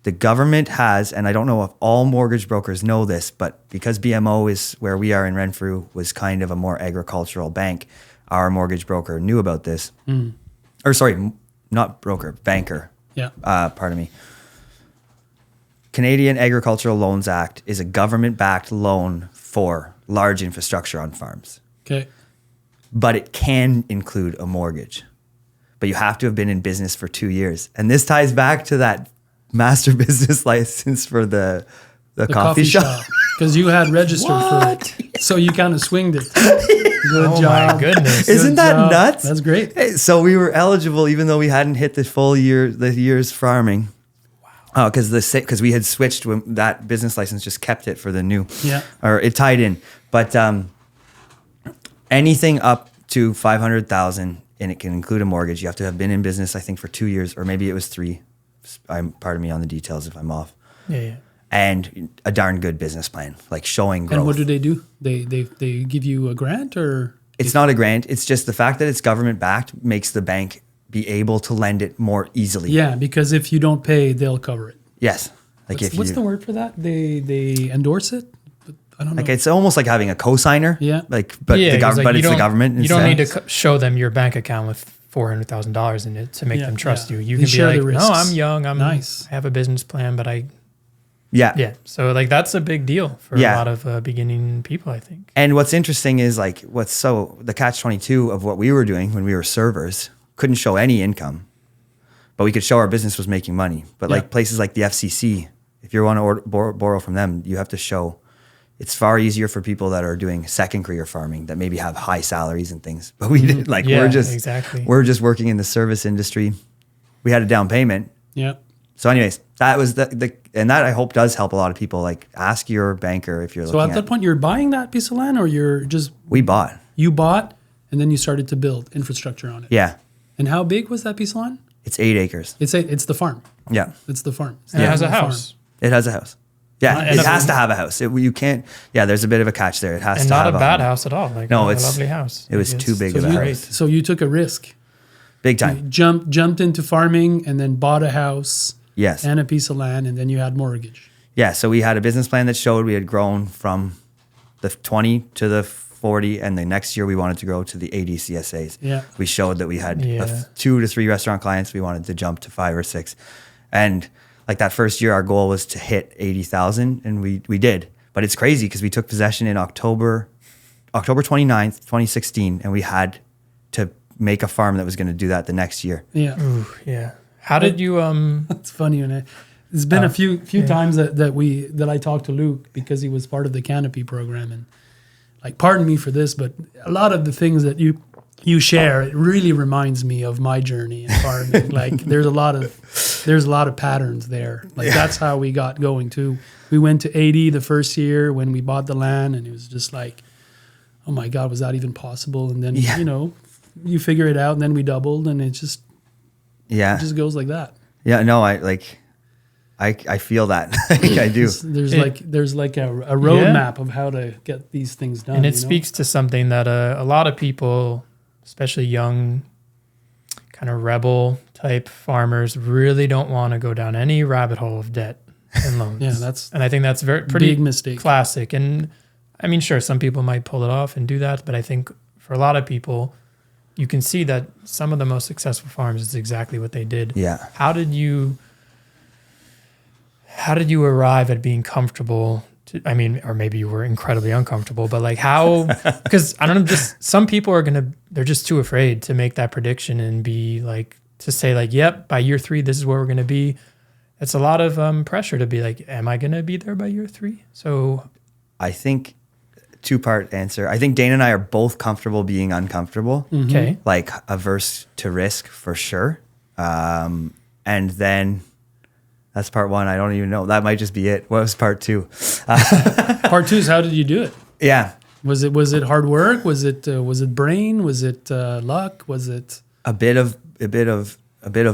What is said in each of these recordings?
the government has, and I don't know if all mortgage brokers know this, but because BMO is where we are in Renfrew was kind of a more agricultural bank, our mortgage broker knew about this. Or sorry, not broker, banker. Yeah. Pardon me. Canadian Agricultural Loans Act is a government-backed loan for large infrastructure on farms. Okay. But it can include a mortgage. But you have to have been in business for 2 years. And this ties back to that master business license for the coffee shop. Because you had registered for it. So you kind of swinged it. Good job. My goodness. Isn't that nuts? That's great. Hey, so we were eligible even though we hadn't hit the full year's farming. Wow. Because we had switched when that business license just kept it for the new. Yeah. Or it tied in. But anything up to 500,000 and it can include a mortgage. You have to have been in business, I think, for 2 years, or maybe it was 3. Pardon me on the details if I'm off. Yeah. And a darn good business plan, like showing growth. And what do? They give you a grant or? It's not a grant. It's just the fact that it's government backed makes the bank be able to lend it more easily. Yeah, because if you don't pay, they'll cover it. Yes. What's the word for that? They endorse it? But I don't know. Like it's almost like having a cosigner. Yeah. But but it's the government. You don't need instead. to show them your bank account with $400,000 in it to make them trust you. You They can be share like, the risks. no, I'm young. Nice. I have a business plan, but Yeah. So like that's a big deal for a lot of beginning people, I think. And what's interesting is like the catch-22 of what we were doing when we were servers, couldn't show any income, but we could show our business was making money. But like places like the FCC, if you want to borrow from them, you have to show. It's far easier for people that are doing second career farming that maybe have high salaries and things. But we didn't we're just working in the service industry. We had a down payment. Yeah. So anyways, that was and that I hope does help a lot of people. Like ask your banker if you're looking at that point you're buying that piece of land or you're just you bought and then you started to build infrastructure on it. Yeah. And how big was that piece of land? It's 8 acres. It's the farm. Yeah. It's the farm. It has a house. It has a house. Yeah, it has to have a house. You can't. Yeah, there's a bit of a catch there. It has and to have not a bad house at all. Like no, a it's lovely house. It was too big of a house. So you took a risk. Big time. You jumped into farming and then bought a house. Yes. And a piece of land, and then you had mortgage. Yeah. So we had a business plan that showed we had grown from the 20 to the 40, and the next year we wanted to grow to the 80 CSAs. Yeah. We showed that we had 2 to 3 restaurant clients. We wanted to jump to 5 or 6, and like that first year, our goal was to hit 80,000, and we did. But it's crazy because we took possession in October 29th, 2016, and we had to make a farm that was going to do that the next year. Yeah. Ooh, yeah. How did you? It's funny, there's been a few times that I talked to Luke because he was part of the Canopy program, and like, pardon me for this, but a lot of the things that you share, it really reminds me of my journey in farming. Like there's a lot of patterns there. Like that's how we got going too. We went to 80 the first year when we bought the land, and it was just like, oh my God, was that even possible? And then you figure it out, and then we doubled, and it just goes like that. Yeah, no, I feel that. I do. There's like a roadmap of how to get these things done. And it speaks to something that a lot of people, especially young, kind of rebel type farmers, really don't want to go down any rabbit hole of debt and loans. And I think that's pretty big mistake. Classic. And I mean, sure, some people might pull it off and do that, but I think for a lot of people, you can see that some of the most successful farms is exactly what they did. Yeah. How did you arrive at being comfortable? Or maybe you were incredibly uncomfortable, but like how, because I don't know, just some people they're just too afraid to make that prediction and be like, to say like, yep, by year 3, this is where we're going to be. It's a lot of pressure to be like, am I going to be there by year 3? So I think 2-part answer. I think Dana and I are both comfortable being uncomfortable. Mm-hmm. Okay. Like averse to risk for sure. And then that's part 1. I don't even know. That might just be it. What was part 2? Part 2 is how did you do it? Yeah. Was it hard work? Was it brain? Was it luck? Was it a bit of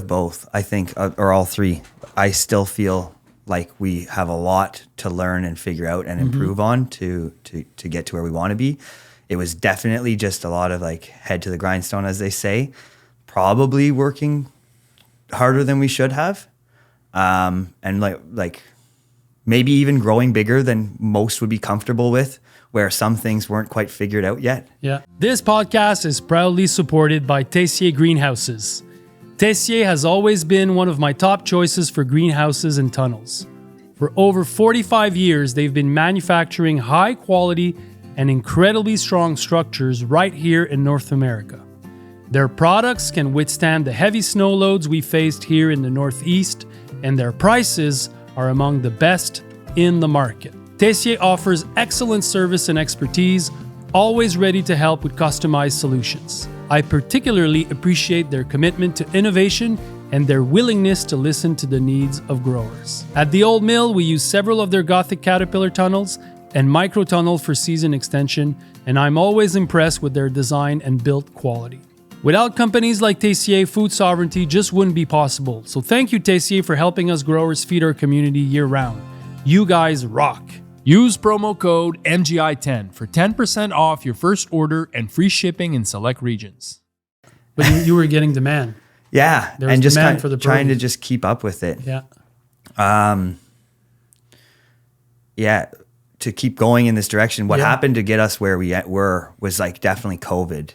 both? I think, or all 3. I still feel like we have a lot to learn and figure out and improve on to get to where we want to be. It was definitely just a lot of like head to the grindstone, as they say, probably working harder than we should have. and like maybe even growing bigger than most would be comfortable with, where some things weren't quite figured out yet. Yeah. This podcast is proudly supported by Tessier Greenhouses. Tessier has always been one of my top choices for greenhouses and tunnels. For over 45 years, they've been manufacturing high quality and incredibly strong structures right here in North America. Their products can withstand the heavy snow loads we faced here in the Northeast, and their prices are among the best in the market. Tessier offers excellent service and expertise, always ready to help with customized solutions. I particularly appreciate their commitment to innovation and their willingness to listen to the needs of growers. At the Old Mill, we use several of their Gothic Caterpillar tunnels and micro tunnel for season extension, and I'm always impressed with their design and build quality. Without companies like Tessier, food sovereignty just wouldn't be possible. So thank you, Tessier, for helping us growers feed our community year-round. You guys rock. Use promo code MGI10 for 10% off your first order and free shipping in select regions. But you were getting demand. Yeah, There was and just demand kind of for the trying to produce. just keep up with it. Yeah. Yeah, to keep going in this direction. What Yeah. happened to get us where we were was like definitely COVID,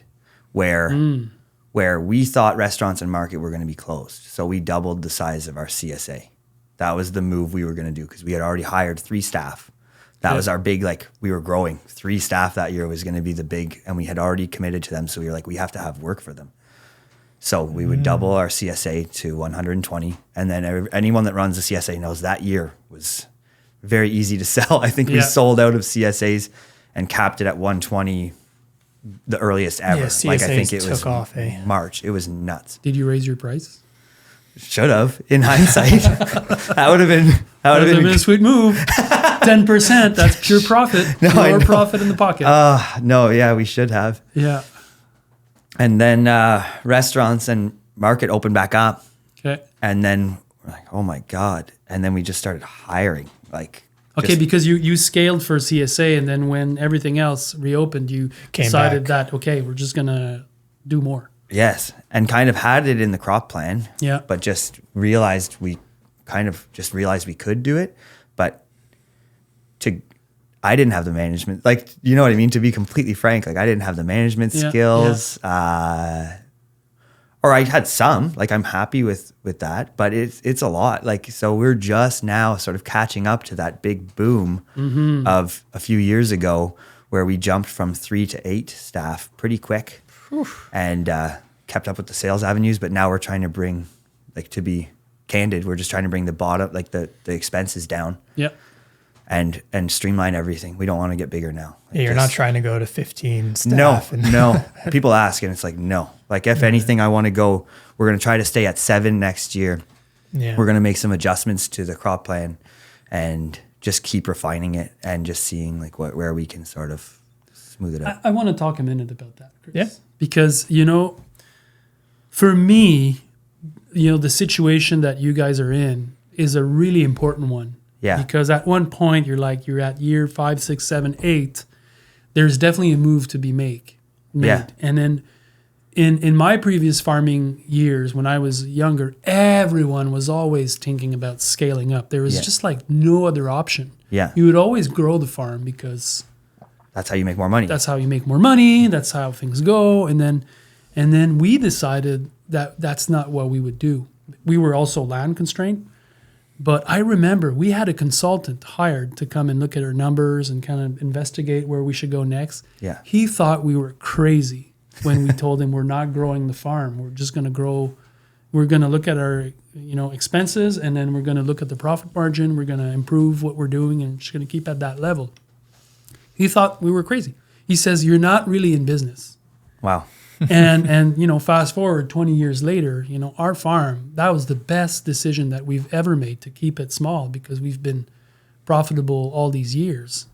where we thought restaurants and market were going to be closed. So we doubled the size of our CSA. That was the move we were going to do because we had already hired 3 staff. That was our big, like, we were growing. 3 staff that year was going to be the big, and we had already committed to them. So we were like, we have to have work for them. So we would double our CSA to 120. And then anyone that runs the CSA knows that year was very easy to sell. I think we sold out of CSAs and capped it at 120 the earliest ever. Yeah, like I think CSAs it was took off, March. It was nuts. Did you raise your price? Should have, in hindsight. that would have been a sweet move. 10%, that's pure profit. More profit in the pocket. no, yeah, we should have. Yeah. And then restaurants and market opened back up. Okay. And then we're like, oh my God. And then we just started hiring. Okay, because you scaled for CSA, and then when everything else reopened, you decided that, okay, we're just going to do more. Yes. And kind of had it in the crop plan. Yeah. But just realized we could do it. But I didn't have the management, like, you know what I mean? To be completely frank, like I didn't have the management skills. Or I had some, like I'm happy with that, but it's a lot. Like, so we're just now sort of catching up to that big boom of a few years ago where we jumped from 3 to 8 staff pretty quick and kept up with the sales avenues. But now we're trying to bring, like, to be candid, we're just trying to bring the bottom, like the expenses down. Yeah. And streamline everything. We don't want to get bigger now. Yeah, you're not trying to go to 15 staff. No. People ask, and it's like, no. Like, if anything, I want to go, we're going to try to stay at 7 next year. Yeah. We're going to make some adjustments to the crop plan and just keep refining it and just seeing like where we can sort of smooth it out. I want to talk a minute about that, Chris. Yeah. Because, for me, the situation that you guys are in is a really important one. Yeah. Because at one point you're at year 5, 6, 7, 8. There's definitely a move to be made. Yeah. And then in my previous farming years, when I was younger, everyone was always thinking about scaling up. There was just like no other option. Yeah. You would always grow the farm because That's how you make more money. that's how you make more money. That's how things go. And then we decided that that's not what we would do. We were also land constrained. But I remember we had a consultant hired to come and look at our numbers and kind of investigate where we should go next. Yeah. He thought we were crazy when we told him we're not growing the farm. We're just going to grow. We're going to look at our expenses, and then we're going to look at the profit margin. We're going to improve what we're doing and just going to keep at that level. He thought we were crazy. He says, you're not really in business. Wow. and fast forward 20 years later, our farm, that was the best decision that we've ever made to keep it small because we've been profitable all these years.